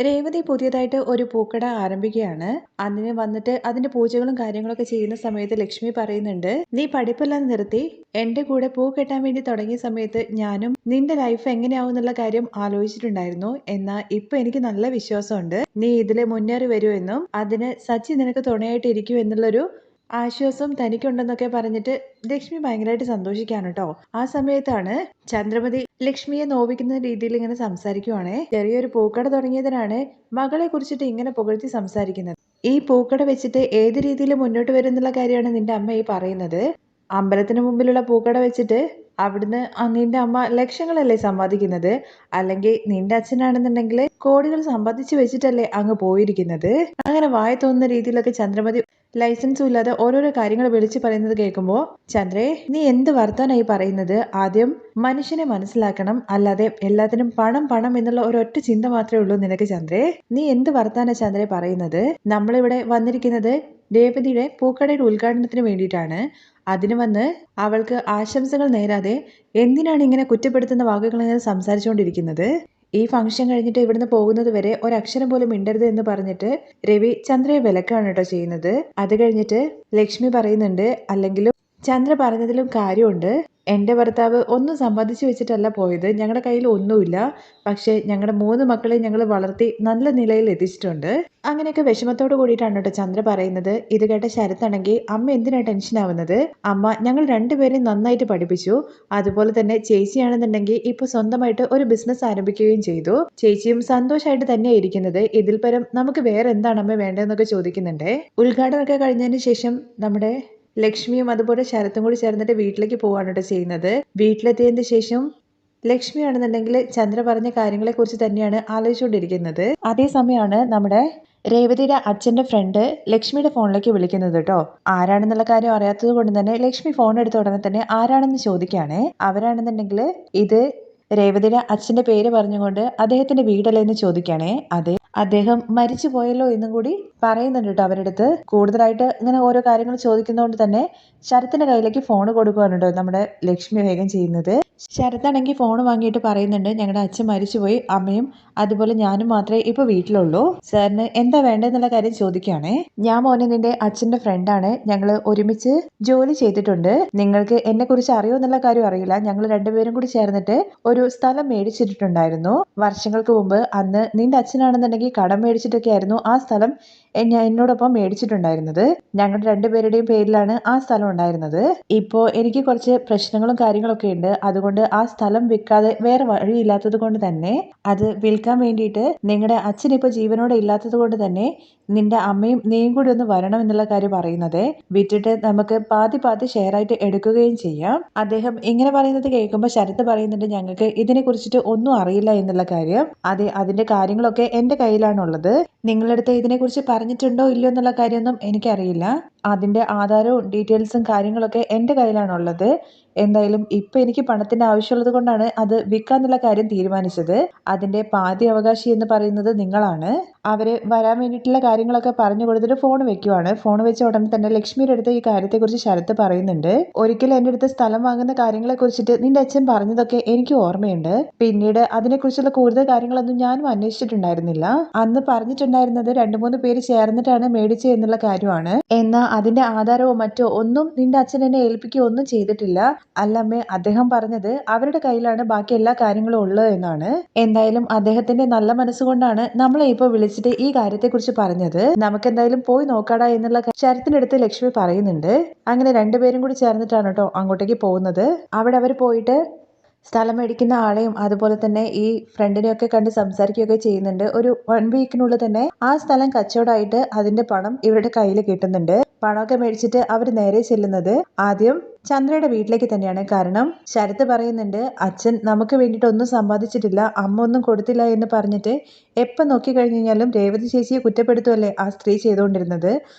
രേവതി പുതിയതായിട്ട് ഒരു പൂക്കട ആരംഭിക്കുകയാണ്. അതിന് വന്നിട്ട് അതിന്റെ പൂജകളും കാര്യങ്ങളൊക്കെ ചെയ്യുന്ന സമയത്ത് ലക്ഷ്മി പറയുന്നുണ്ട്, നീ പഠിപ്പെല്ലാം നിർത്തി എന്റെ കൂടെ പൂ കെട്ടാൻ വേണ്ടി തുടങ്ങിയ സമയത്ത് ഞാനും നിന്റെ ലൈഫ് എങ്ങനെയാവും എന്നുള്ള കാര്യം ആലോചിച്ചിട്ടുണ്ടായിരുന്നു. എന്നാൽ ഇപ്പൊ എനിക്ക് നല്ല വിശ്വാസമുണ്ട് നീ ഇതില് മുന്നേറി വരുമെന്നും അതിന് സച്ചി നിനക്ക് തുണയായിട്ട് ഇരിക്കും എന്നുള്ളൊരു ആശ്വാസം തനിക്കുണ്ടെന്നൊക്കെ പറഞ്ഞിട്ട് ലക്ഷ്മി ഭയങ്കരമായിട്ട് സന്തോഷിക്കാണ് കേട്ടോ. ആ സമയത്താണ് ചന്ദ്രമതി ലക്ഷ്മിയെ നോവിക്കുന്ന രീതിയിൽ ഇങ്ങനെ സംസാരിക്കുവാണേ. ചെറിയൊരു പൂക്കട തുടങ്ങിയതിനാണ് മകളെ കുറിച്ചിട്ട് ഇങ്ങനെ പുകഴ്ത്തി സംസാരിക്കുന്നത്. ഈ പൂക്കട വെച്ചിട്ട് ഏത് രീതിയിൽ മുന്നോട്ട് വരും എന്നുള്ള കാര്യമാണ് നിന്റെ അമ്മ ഈ പറയുന്നത്. അമ്പലത്തിന് മുമ്പിലുള്ള പൂക്കട വെച്ചിട്ട് അവിടുന്ന് നിന്റെ അമ്മ ലക്ഷങ്ങളല്ലേ സമ്പാദിക്കുന്നത്. അല്ലെങ്കിൽ നിന്റെ അച്ഛനാണെന്നുണ്ടെങ്കിൽ കോടികൾ സമ്പാദിച്ചു വെച്ചിട്ടല്ലേ അങ്ങ് പോയിരിക്കുന്നത്. അങ്ങനെ വായ തോന്നുന്ന രീതിയിലൊക്കെ ചന്ദ്രമതി ലൈസൻസും ഇല്ലാതെ ഓരോരോ കാര്യങ്ങൾ വിളിച്ചു പറയുന്നത് കേൾക്കുമ്പോൾ, ചന്ദ്രേ നീ എന്ത് വർത്താനായി പറയുന്നത്? ആദ്യം മനുഷ്യനെ മനസ്സിലാക്കണം, അല്ലാതെ എല്ലാത്തിനും പണം പണം എന്നുള്ള ഒരൊറ്റ ചിന്ത മാത്രമേ ഉള്ളൂ നിനക്ക് ചന്ദ്രേ. നീ എന്ത് വർത്താന ചന്ദ്രേ പറയുന്നത്? നമ്മളിവിടെ വന്നിരിക്കുന്നത് രേവതിയുടെ പൂക്കടയുടെ ഉദ്ഘാടനത്തിന് വേണ്ടിയിട്ടാണ്. അതിന് വന്ന് അവൾക്ക് ആശംസകൾ നേരാതെ എന്തിനാണ് ഇങ്ങനെ കുറ്റപ്പെടുത്തുന്ന വാക്കുകൾ ഇങ്ങനെ സംസാരിച്ചുകൊണ്ടിരിക്കുന്നത്? ഈ ഫംഗ്ഷൻ കഴിഞ്ഞിട്ട് ഇവിടുന്ന് പോകുന്നത് വരെ ഒരക്ഷരം പോലും മിണ്ടരുത് എന്ന് പറഞ്ഞിട്ട് രവി ചന്ദ്രയെ വിലക്കാണ് കേട്ടോ ചെയ്യുന്നത്. അത് കഴിഞ്ഞിട്ട് ലക്ഷ്മി പറയുന്നുണ്ട്, അല്ലെങ്കിലും ചന്ദ്ര പറഞ്ഞതിലും കാര്യമുണ്ട്. എൻ്റെ ഭർത്താവ് ഒന്നും സമ്പാദിച്ചു വെച്ചിട്ടല്ല പോയത്. ഞങ്ങളുടെ കയ്യിൽ ഒന്നുമില്ല. പക്ഷേ ഞങ്ങളുടെ 3 മക്കളെ ഞങ്ങൾ വളർത്തി നല്ല നിലയിൽ എത്തിച്ചിട്ടുണ്ട്. അങ്ങനെയൊക്കെ വിഷമത്തോട് കൂടിയിട്ടാണ് കേട്ടോ ചന്ദ്ര പറയുന്നത്. ഇത് കേട്ട ശരത്താണെങ്കിൽ, അമ്മ എന്തിനാ ടെൻഷൻ ആവുന്നത്? അമ്മ ഞങ്ങൾ രണ്ടുപേരെയും നന്നായിട്ട് പഠിപ്പിച്ചു. അതുപോലെ തന്നെ ചേച്ചിയാണെന്നുണ്ടെങ്കിൽ ഇപ്പൊ സ്വന്തമായിട്ട് ഒരു ബിസിനസ് ആരംഭിക്കുകയും ചെയ്തു. ചേച്ചിയും സന്തോഷമായിട്ട് തന്നെയാണ് ഇരിക്കുന്നത്. ഇതിൽ പരം നമുക്ക് വേറെ എന്താണ് അമ്മ വേണ്ടതെന്നൊക്കെ ചോദിക്കുന്നുണ്ടേ. ഉദ്ഘാടനമൊക്കെ കഴിഞ്ഞതിന് ശേഷം നമ്മുടെ ലക്ഷ്മിയും അതുപോലെ ശരത്തും കൂടി ചേർന്നിട്ട് വീട്ടിലേക്ക് പോവാണ് കേട്ടോ ചെയ്യുന്നത്. വീട്ടിലെത്തിയതിന് ശേഷം ലക്ഷ്മിയാണെന്നുണ്ടെങ്കിൽ ചന്ദ്ര പറഞ്ഞ കാര്യങ്ങളെ കുറിച്ച് തന്നെയാണ് ആലോചിച്ചുകൊണ്ടിരിക്കുന്നത്. അതേസമയമാണ് നമ്മുടെ രേവതിയുടെ അച്ഛന്റെ ഫ്രണ്ട് ലക്ഷ്മിയുടെ ഫോണിലേക്ക് വിളിക്കുന്നത് കേട്ടോ. ആരാണെന്നുള്ള കാര്യം അറിയാത്തത് കൊണ്ട് തന്നെ ലക്ഷ്മി ഫോൺ എടുത്ത ഉടനെ തന്നെ ആരാണെന്ന് ചോദിക്കുകയാണേ. അവരാണെന്നുണ്ടെങ്കിൽ ഇത് രേവതിയുടെ അച്ഛന്റെ പേര് പറഞ്ഞുകൊണ്ട് അദ്ദേഹത്തിന്റെ വീടല്ലേ എന്ന് ചോദിക്കുകയാണേ. അതെ, അദ്ദേഹം മരിച്ചു പോയല്ലോ എന്നും കൂടി പറയുന്നുണ്ട് കേട്ടോ അവരുടെ അടുത്ത്. കൂടുതലായിട്ട് ഇങ്ങനെ ഓരോ കാര്യങ്ങൾ ചോദിക്കുന്നതുകൊണ്ട് തന്നെ ശരത്തിന്റെ കയ്യിലേക്ക് ഫോൺ കൊടുക്കുകയാണ് കേട്ടോ നമ്മുടെ ലക്ഷ്മി വേഗം ചെയ്യുന്നത്. ശരത്താണെങ്കിൽ ഫോൺ വാങ്ങിയിട്ട് പറയുന്നുണ്ട്, ഞങ്ങളുടെ അച്ഛൻ മരിച്ചുപോയി, അമ്മയും അതുപോലെ ഞാനും മാത്രമേ ഇപ്പൊ വീട്ടിലുള്ളൂ. സാറിന് എന്താ വേണ്ടതെന്നുള്ള കാര്യം ചോദിക്കുകയാണേ. ഞാൻ മോനെ നിന്റെ അച്ഛന്റെ ഫ്രണ്ടാണ്. ഞങ്ങൾ ഒരുമിച്ച് ജോലി ചെയ്തിട്ടുണ്ട്. നിങ്ങൾക്ക് എന്നെ കുറിച്ച് അറിയോ എന്നുള്ള കാര്യം അറിയില്ല. ഞങ്ങൾ രണ്ടുപേരും കൂടി ചേർന്നിട്ട് ഒരു സ്ഥലം മേടിച്ചിട്ടുണ്ടായിരുന്നു വർഷങ്ങൾക്ക് മുമ്പ്. അന്ന് നിന്റെ അച്ഛനാണെന്നുണ്ടെങ്കിൽ കടം മേടിച്ചിട്ടൊക്കെ ആയിരുന്നു ആ സ്ഥലം എന്നോടൊപ്പം മേടിച്ചിട്ടുണ്ടായിരുന്നത്. ഞങ്ങളുടെ രണ്ടുപേരുടെയും പേരിലാണ് ആ സ്ഥലം ഉണ്ടായിരുന്നത്. ഇപ്പോ എനിക്ക് കുറച്ച് പ്രശ്നങ്ങളും കാര്യങ്ങളൊക്കെ ഉണ്ട്. അതുകൊണ്ട് ആ സ്ഥലം വിൽക്കാതെ വേറെ വഴിയില്ലാത്തത് കൊണ്ട് തന്നെ അത് വിൽക്കാൻ വേണ്ടിയിട്ട് നിങ്ങളുടെ അച്ഛൻ ഇപ്പൊ ജീവനോടെ ഇല്ലാത്തത് കൊണ്ട് തന്നെ നിന്റെ അമ്മയും നീയും കൂടി ഒന്ന് വരണം എന്നുള്ള കാര്യം പറയുന്നത്. വിറ്റിട്ട് നമുക്ക് പാതി പാതി ഷെയർ ആയിട്ട് എടുക്കുകയും ചെയ്യാം. അദ്ദേഹം ഇങ്ങനെ പറയുന്നത് കേൾക്കുമ്പോൾ ശരത്ത് പറയുന്നുണ്ട്, ഞങ്ങൾക്ക് ഇതിനെ കുറിച്ചിട്ട് ഒന്നും അറിയില്ല എന്നുള്ള കാര്യം. അതെ, അതിന്റെ കാര്യങ്ങളൊക്കെ എന്റെ കയ്യിലാണുള്ളത്. നിങ്ങളടുത്ത് ഇതിനെക്കുറിച്ച് പറഞ്ഞിട്ടുണ്ടോ ഇല്ലയോ എന്നുള്ള കാര്യമൊന്നും എനിക്കറിയില്ല. അതിന്റെ ആധാരവും ഡീറ്റെയിൽസും കാര്യങ്ങളൊക്കെ എൻ്റെ കയ്യിലാണുള്ളത്. എന്തായാലും ഇപ്പൊ എനിക്ക് പണത്തിന്റെ ആവശ്യമുള്ളത് കൊണ്ടാണ് അത് വിൽക്കാന്നുള്ള കാര്യം തീരുമാനിച്ചത്. അതിന്റെ പാതി അവകാശി എന്ന് പറയുന്നത് നിങ്ങളാണ്. അവര് വരാൻ വേണ്ടിയിട്ടുള്ള കാര്യങ്ങളൊക്കെ പറഞ്ഞു കൊടുത്തിട്ട് ഫോൺ വെക്കുവാണ്. ഫോൺ വെച്ച ഉടനെ തന്നെ ലക്ഷ്മിയുടെ അടുത്ത് ഈ കാര്യത്തെക്കുറിച്ച് ശരത്ത് പറയുന്നുണ്ട്. ഒരിക്കലും എൻ്റെ അടുത്ത് സ്ഥലം വാങ്ങുന്ന കാര്യങ്ങളെ കുറിച്ചിട്ട് നിന്റെ അച്ഛൻ പറഞ്ഞതൊക്കെ എനിക്ക് ഓർമ്മയുണ്ട്. പിന്നീട് അതിനെക്കുറിച്ചുള്ള കൂടുതൽ കാര്യങ്ങളൊന്നും ഞാനും അന്വേഷിച്ചിട്ടുണ്ടായിരുന്നില്ല. അന്ന് പറഞ്ഞിട്ടുണ്ടായിരുന്നത് 2-3 പേര് ചേർന്നിട്ടാണ് മേടിച്ചത് എന്നുള്ള കാര്യമാണ്. എന്നാൽ അതിന്റെ ആധാരമോ മറ്റോ ഒന്നും നിന്റെ അച്ഛൻ എന്നെ ഏൽപ്പിക്കുകയോ ഒന്നും ചെയ്തിട്ടില്ല. അല്ലമ്മേ, അദ്ദേഹം പറഞ്ഞത് അവരുടെ കയ്യിലാണ് ബാക്കി എല്ലാ കാര്യങ്ങളും ഉള്ളത് എന്നാണ്. എന്തായാലും അദ്ദേഹത്തിന്റെ നല്ല മനസ്സുകൊണ്ടാണ് നമ്മളെ ഇപ്പൊ വിളിച്ചിട്ട് ഈ കാര്യത്തെക്കുറിച്ച് പറഞ്ഞത്. നമുക്ക് എന്തായാലും പോയി നോക്കാടാ എന്നുള്ള ശരത്തിന്റെ അടുത്ത് ലക്ഷ്മി പറയുന്നുണ്ട്. അങ്ങനെ രണ്ടുപേരും കൂടി ചേർന്നിട്ടാണ് കേട്ടോ അങ്ങോട്ടേക്ക് പോകുന്നത്. അവിടെ അവർ പോയിട്ട് സ്ഥലം മേടിക്കുന്ന ആളെയും അതുപോലെ തന്നെ ഈ ഫ്രണ്ടിനെയൊക്കെ കണ്ട് സംസാരിക്കുകയൊക്കെ ചെയ്യുന്നുണ്ട്. ഒരു 1 വീക്കിനുള്ളിൽ തന്നെ ആ സ്ഥലം കച്ചവടമായിട്ട് അതിന്റെ പണം ഇവരുടെ കയ്യിൽ കിട്ടുന്നുണ്ട്. പണമൊക്കെ മേടിച്ചിട്ട് അവർ നേരെ ചെല്ലുന്നത് ആദ്യം ചന്ദ്രയുടെ വീട്ടിലേക്ക് തന്നെയാണ്. കാരണം ശരത്ത് പറയുന്നുണ്ട്, അച്ഛൻ നമുക്ക് വേണ്ടിയിട്ട് ഒന്നും സമ്പാദിച്ചിട്ടില്ല, അമ്മ ഒന്നും കൊടുത്തില്ല എന്ന് പറഞ്ഞിട്ട് എപ്പം നോക്കി കഴിഞ്ഞു കഴിഞ്ഞാലും രേവതി ചേച്ചിയെ കുറ്റപ്പെടുത്തുമല്ലേ ആ സ്ത്രീ ചെയ്തുകൊണ്ടിരുന്നത്.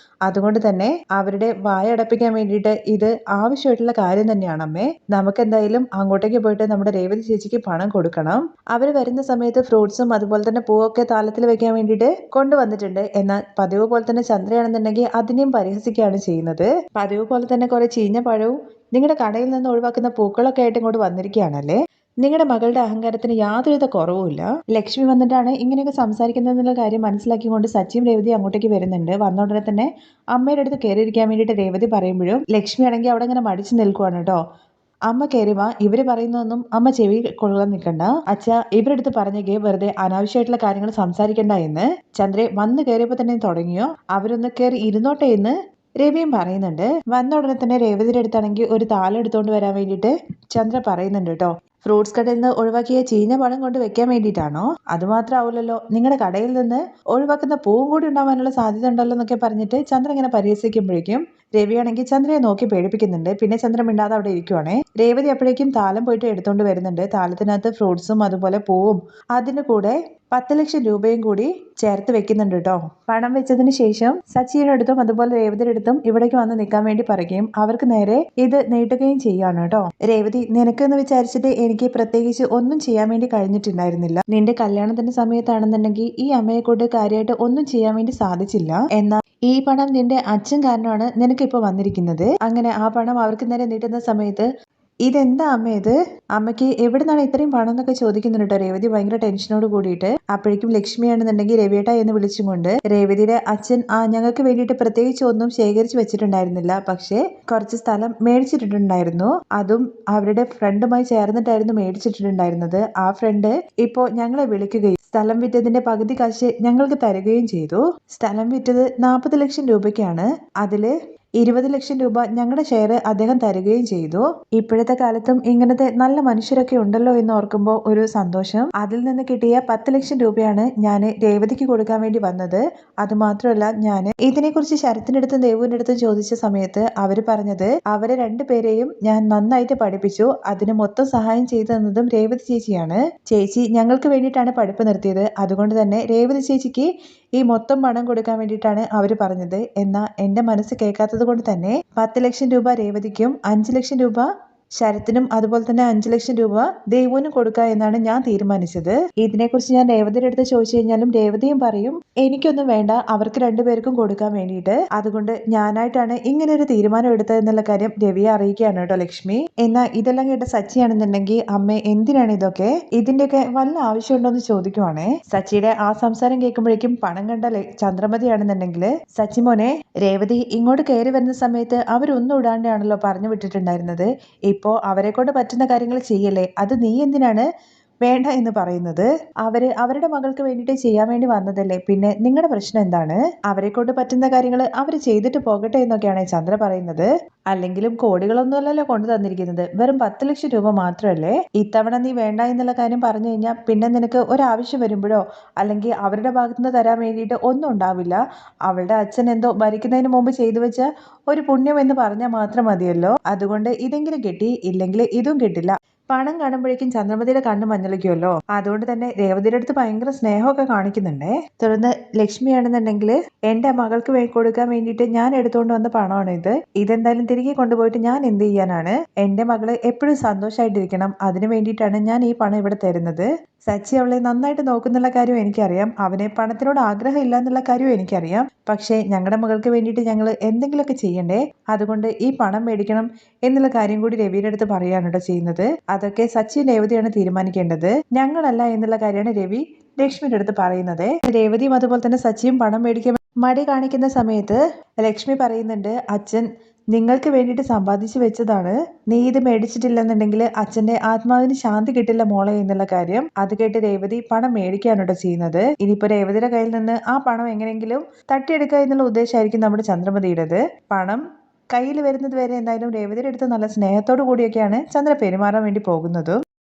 അതുകൊണ്ട് തന്നെ അവരുടെ വായ അടപ്പിക്കാൻ വേണ്ടിയിട്ട് ഇത് ആവശ്യമായിട്ടുള്ള കാര്യം തന്നെയാണ് അമ്മേ. നമുക്ക് എന്തായാലും അങ്ങോട്ടേക്ക് പോയിട്ട് നമ്മുടെ രേവതി ചേച്ചിക്ക് പണം കൊടുക്കണം. അവർ വരുന്ന സമയത്ത് ഫ്രൂട്ട്സും അതുപോലെ തന്നെ പൂവൊക്കെ താലത്തിൽ വെക്കാൻ വേണ്ടിയിട്ട് കൊണ്ടുവന്നിട്ടുണ്ട്. എന്നാൽ പതിവ് പോലെ തന്നെ ചന്ദ്രയാണെന്നുണ്ടെങ്കിൽ അതിനെയും പരിഹസിക്കുകയാണ് ചെയ്യുന്നത്. പതിവ് പോലെ തന്നെ കുറെ ചീഞ്ഞ പഴവും നിങ്ങളുടെ കടയിൽ നിന്ന് ഒഴിവാക്കുന്ന പൂക്കളൊക്കെ ആയിട്ട് ഇങ്ങോട്ട് വന്നിരിക്കുകയാണല്ലേ. നിങ്ങളുടെ മകളുടെ അഹങ്കാരത്തിന് യാതൊരുവിധ കുറവുമില്ല. ലക്ഷ്മി വന്നിട്ടാണ് ഇങ്ങനെയൊക്കെ സംസാരിക്കുന്നതെന്നുള്ള കാര്യം മനസ്സിലാക്കിക്കൊണ്ട് സച്ചിയും രേവതി അങ്ങോട്ടേക്ക് വരുന്നുണ്ട്. വന്ന ഉടനെ തന്നെ അമ്മയുടെ അടുത്ത് കയറിയിരിക്കാൻ വേണ്ടിയിട്ട് രേവതി പറയുമ്പോഴും ലക്ഷ്മി ആണെങ്കിൽ അവിടെ ഇങ്ങനെ മടിച്ചു നിൽക്കുവാണ് കേട്ടോ. അമ്മ കയറി വാ, ഇവര് പറയുന്നതൊന്നും അമ്മ ചെവി കൊള്ളാൻ നിൽക്കണ്ട. അച്ഛ ഇവരെടുത്ത് പറഞ്ഞേക്ക് വെറുതെ അനാവശ്യമായിട്ടുള്ള കാര്യങ്ങൾ സംസാരിക്കണ്ട എന്ന്. ചന്ദ്രെ വന്ന് കയറിയപ്പോ തന്നെ തുടങ്ങിയോ, അവരൊന്ന് കയറി ഇരുന്നോട്ടെ എന്ന് രവിയും പറയുന്നുണ്ട്. വന്ന ഉടനെ തന്നെ രേവതിയുടെ അടുത്താണെങ്കിൽ ഒരു താലം എടുത്തുകൊണ്ട് വരാൻ വേണ്ടിയിട്ട് ചന്ദ്ര പറയുന്നുണ്ട് കേട്ടോ. ഫ്രൂട്ട്സ് കടയിൽ നിന്ന് ഒഴിവാക്കിയ ചീഞ്ഞ പഴം കൊണ്ട് വെക്കാൻ വേണ്ടിയിട്ടാണോ? അതുമാത്രമാവില്ലല്ലോ, നിങ്ങളുടെ കടയിൽ നിന്ന് ഒഴിവാക്കുന്ന പൂവും കൂടി ഉണ്ടാവാനുള്ള സാധ്യത ഉണ്ടല്ലോ എന്നൊക്കെ പറഞ്ഞിട്ട് ചന്ദ്ര ഇങ്ങനെ പരിഹസിക്കുമ്പോഴേക്കും രവിയാണെങ്കിൽ ചന്ദ്രയെ നോക്കി പേടിപ്പിക്കുന്നുണ്ട്. പിന്നെ ചന്ദ്ര മിണ്ടാതെ അവിടെ ഇരിക്കുവാണേ. രേവതി അപ്പോഴേക്കും താലം പോയിട്ട് എടുത്തോണ്ട് വരുന്നുണ്ട്. താലത്തിനകത്ത് ഫ്രൂട്ട്സും അതുപോലെ പൂവും അതിന് കൂടെ 10 ലക്ഷം രൂപയും കൂടി ചേർത്ത് വെക്കുന്നുണ്ട് കേട്ടോ. പണം വെച്ചതിന് ശേഷം സച്ചിയുടെ അടുത്തും അതുപോലെ രേവതിയുടെ അടുത്തും ഇവിടേക്ക് വന്ന് നിൽക്കാൻ വേണ്ടി പറയുകയും അവർക്ക് നേരെ ഇത് നീട്ടുകയും ചെയ്യാണ് കേട്ടോ. രേവതി, നിനക്കെന്ന് വിചാരിച്ചിട്ട് എനിക്ക് പ്രത്യേകിച്ച് ഒന്നും ചെയ്യാൻ വേണ്ടി കഴിഞ്ഞിട്ടുണ്ടായിരുന്നില്ല. നിന്റെ കല്യാണത്തിന്റെ സമയത്താണെന്നുണ്ടെങ്കിൽ ഈ അമ്മയെ കൊണ്ട് കാര്യമായിട്ട് ഒന്നും ചെയ്യാൻ വേണ്ടി സാധിച്ചില്ല. എന്നാൽ ഈ പണം നിന്റെ അച്ഛൻ കാരണമാണ് നിനക്കിപ്പോ വന്നിരിക്കുന്നത്. അങ്ങനെ ആ പണം അവർക്ക് നേരെ നീട്ടുന്ന സമയത്ത് ഇതെന്താ അമ്മ ഇത്, അമ്മയ്ക്ക് എവിടെ നിന്നാണ് ഇത്രയും പണം എന്നൊക്കെ ചോദിക്കുന്നുണ്ട് കേട്ടോ രേവതി ഭയങ്കര ടെൻഷനോട് കൂടിയിട്ട്. അപ്പോഴേക്കും ലക്ഷ്മിയാണെന്നുണ്ടെങ്കിൽ രവിയേട്ട എന്ന് വിളിച്ചുകൊണ്ട് രേവതിയുടെ അച്ഛൻ ഞങ്ങൾക്ക് വേണ്ടിയിട്ട് പ്രത്യേകിച്ച് ഒന്നും ശേഖരിച്ചു വെച്ചിട്ടുണ്ടായിരുന്നില്ല, പക്ഷേ കുറച്ച് സ്ഥലം മേടിച്ചിട്ടുണ്ടായിരുന്നു. അതും അവരുടെ ഫ്രണ്ടുമായി ചേർന്നിട്ടായിരുന്നു മേടിച്ചിട്ടുണ്ടായിരുന്നത്. ആ ഫ്രണ്ട് ഇപ്പോ ഞങ്ങളെ വിളിക്കുകയും സ്ഥലം വിറ്റതിന്റെ പകുതി കാശ് ഞങ്ങൾക്ക് തരികയും ചെയ്തു. സ്ഥലം വിറ്റത് 40 ലക്ഷം രൂപയ്ക്കാണ്. അതില് 20 ലക്ഷം രൂപ ഞങ്ങളുടെ ഷെയർ അദ്ദേഹം തരികയും ചെയ്തു. ഇപ്പോഴത്തെ കാലത്തും ഇങ്ങനത്തെ നല്ല മനുഷ്യരൊക്കെ ഉണ്ടല്ലോ എന്ന് ഓർക്കുമ്പോൾ ഒരു സന്തോഷം. അതിൽ നിന്ന് കിട്ടിയ 10 ലക്ഷം രൂപയാണ് ഞാൻ രേവതിക്ക് കൊടുക്കാൻ വേണ്ടി വന്നത്. അതുമാത്രമല്ല, ഞാൻ ഇതിനെക്കുറിച്ച് ശരത്തിന്റെ അടുത്തും ദേവുവിന്റെ അടുത്തും ചോദിച്ച സമയത്ത് അവര് പറഞ്ഞത് അവരെ രണ്ടുപേരെയും ഞാൻ നന്നായിട്ട് പഠിപ്പിച്ചു. അതിന് മൊത്തം സഹായം ചെയ്തു തന്നതും രേവതി ചേച്ചിയാണ്. ചേച്ചി ഞങ്ങൾക്ക് വേണ്ടിയിട്ടാണ് പഠിപ്പ് നിർത്തിയത്. അതുകൊണ്ട് തന്നെ രേവതി ചേച്ചിക്ക് ഈ മൊത്തം പണം കൊടുക്കാൻ വേണ്ടിയിട്ടാണ് അവർ പറഞ്ഞത്. എന്നാൽ എൻ്റെ മനസ്സ് കേൾക്കാത്തത് കൊണ്ട് തന്നെ 10 ലക്ഷം രൂപ രേവതിക്കും 5 ലക്ഷം രൂപ ശരത്തിനും അതുപോലെ തന്നെ 5 ലക്ഷം രൂപ ദേവുവിനും കൊടുക്കുക എന്നാണ് ഞാൻ തീരുമാനിച്ചത്. ഇതിനെക്കുറിച്ച് ഞാൻ രേവതിയുടെ അടുത്ത് ചോദിച്ചു കഴിഞ്ഞാലും രേവതിയും പറയും എനിക്കൊന്നും വേണ്ട, അവർക്ക് രണ്ടുപേർക്കും കൊടുക്കാൻ വേണ്ടിയിട്ട്. അതുകൊണ്ട് ഞാനായിട്ടാണ് ഇങ്ങനെ ഒരു തീരുമാനം എടുത്തത് എന്നുള്ള കാര്യം രവിയെ അറിയിക്കുകയാണ് കേട്ടോ ലക്ഷ്മി. എന്നാൽ ഇതെല്ലാം കേട്ട സച്ചിയാണെന്നുണ്ടെങ്കിൽ അമ്മ എന്തിനാണ് ഇതൊക്കെ, ഇതിന്റെയൊക്കെ വല്ല ആവശ്യമുണ്ടോ എന്ന് ചോദിക്കുവാണേ. സച്ചിയുടെ ആ സംസാരം കേൾക്കുമ്പോഴേക്കും പണം കണ്ട ചന്ദ്രമതിയാണെന്നുണ്ടെങ്കിൽ സച്ചി മോനെ, രേവതി ഇങ്ങോട്ട് കയറി വരുന്ന സമയത്ത് അവരൊന്നും ഇടാണ്ടാണല്ലോ പറഞ്ഞു വിട്ടിട്ടുണ്ടായിരുന്നത്. ഇപ്പോ അവരെ കൊണ്ട് പറ്റുന്ന കാര്യങ്ങൾ ചെയ്യല്ലേ, അത് നീ എന്തിനാണ് വേണ്ട എന്ന് പറയുന്നത്? അവരുടെ മകൾക്ക് വേണ്ടിയിട്ട് ചെയ്യാൻ വേണ്ടി വന്നതല്ലേ, പിന്നെ നിങ്ങളുടെ പ്രശ്നം എന്താണ്? അവരെ കൊണ്ട് പറ്റുന്ന കാര്യങ്ങൾ അവർ ചെയ്തിട്ട് പോകട്ടെ എന്നൊക്കെയാണ് ചന്ദ്ര പറയുന്നത്. അല്ലെങ്കിലും കോടികളൊന്നുമല്ലല്ലോ കൊണ്ടു തന്നിരിക്കുന്നത്, വെറും 10 ലക്ഷം രൂപ മാത്രമല്ലേ. ഇത്തവണ നീ വേണ്ട എന്നുള്ള കാര്യം പറഞ്ഞു കഴിഞ്ഞാൽ പിന്നെ നിനക്ക് ഒരാവശ്യം വരുമ്പോഴോ അല്ലെങ്കിൽ അവരുടെ ഭാഗത്തുനിന്ന് തരാൻ വേണ്ടിയിട്ട് ഒന്നും ഉണ്ടാവില്ല. അവളുടെ അച്ഛൻ എന്തോ ഭരിക്കുന്നതിന് മുമ്പ് ചെയ്തു വെച്ച ഒരു പുണ്യം എന്ന് പറഞ്ഞാൽ മാത്രം മതിയല്ലോ. അതുകൊണ്ട് ഇതെങ്കിലും കിട്ടി, ഇല്ലെങ്കിൽ ഇതും കിട്ടില്ല. പണം കാണുമ്പോഴേക്കും ചന്ദ്രമതിയുടെ കണ്ണ് മഞ്ഞളിക്കുമല്ലോ. അതുകൊണ്ട് തന്നെ രേവതിയുടെ അടുത്ത് ഭയങ്കര സ്നേഹമൊക്കെ കാണിക്കുന്നുണ്ടേ. തുടർന്ന് ലക്ഷ്മിയാണെന്നുണ്ടെങ്കിൽ എന്റെ മകൾക്ക് കൊടുക്കാൻ വേണ്ടിയിട്ട് ഞാൻ എടുത്തുകൊണ്ട് വന്ന പണമാണ് ഇത്. ഇതെന്തായാലും തിരികെ കൊണ്ടുപോയിട്ട് ഞാൻ എന്ത് ചെയ്യാനാണ്? എന്റെ മകള് എപ്പോഴും സന്തോഷമായിട്ടിരിക്കണം, അതിനു വേണ്ടിയിട്ടാണ് ഞാൻ ഈ പണം ഇവിടെ തരുന്നത്. സച്ചി അവളെ നന്നായിട്ട് നോക്കുന്നുള്ള കാര്യം എനിക്കറിയാം, അവനെ പണത്തിനോട് ആഗ്രഹം ഇല്ല എന്നുള്ള കാര്യവും എനിക്കറിയാം. പക്ഷേ ഞങ്ങളുടെ മകൾക്ക് വേണ്ടിയിട്ട് ഞങ്ങൾ എന്തെങ്കിലുമൊക്കെ ചെയ്യണ്ടേ, അതുകൊണ്ട് ഈ പണം മേടിക്കണം എന്നുള്ള കാര്യം കൂടി രവിയുടെ അടുത്ത് പറയാണ് കേട്ടോ ചെയ്യുന്നത്. അതൊക്കെ സച്ചിയും രേവതിയാണ് തീരുമാനിക്കേണ്ടത്, ഞങ്ങളല്ല എന്നുള്ള കാര്യമാണ് രവി ലക്ഷ്മിയുടെ അടുത്ത് പറയുന്നത്. രേവതിയും അതുപോലെ തന്നെ സച്ചിയും പണം മേടിക്കാൻ മടി കാണിക്കുന്ന സമയത്ത് ലക്ഷ്മി പറയുന്നുണ്ട്, അച്ഛൻ നിങ്ങൾക്ക് വേണ്ടിയിട്ട് സമ്പാദിച്ചു വെച്ചതാണ്, നീ ഇത് മേടിച്ചിട്ടില്ലെന്നുണ്ടെങ്കിൽ അച്ഛന്റെ ആത്മാവിന് ശാന്തി കിട്ടില്ല മോളെ എന്നുള്ള കാര്യം. അത് കേട്ട് രേവതി പണം മേടിക്കാനോട്ടോ ചെയ്യുന്നത്. ഇനിയിപ്പോ രേവതിയുടെ കയ്യിൽ നിന്ന് ആ പണം എങ്ങനെയെങ്കിലും തട്ടിയെടുക്കുക എന്നുള്ള ഉദ്ദേശമായിരിക്കും നമ്മുടെ ചന്ദ്രമതിയുടേത്. പണം കയ്യിൽ വരുന്നത് വരെ എന്തായാലും രേവതിയുടെ അടുത്ത് നല്ല സ്നേഹത്തോടു കൂടിയൊക്കെയാണ് ചന്ദ്ര പെരുമാറാൻ വേണ്ടി പോകുന്നത്.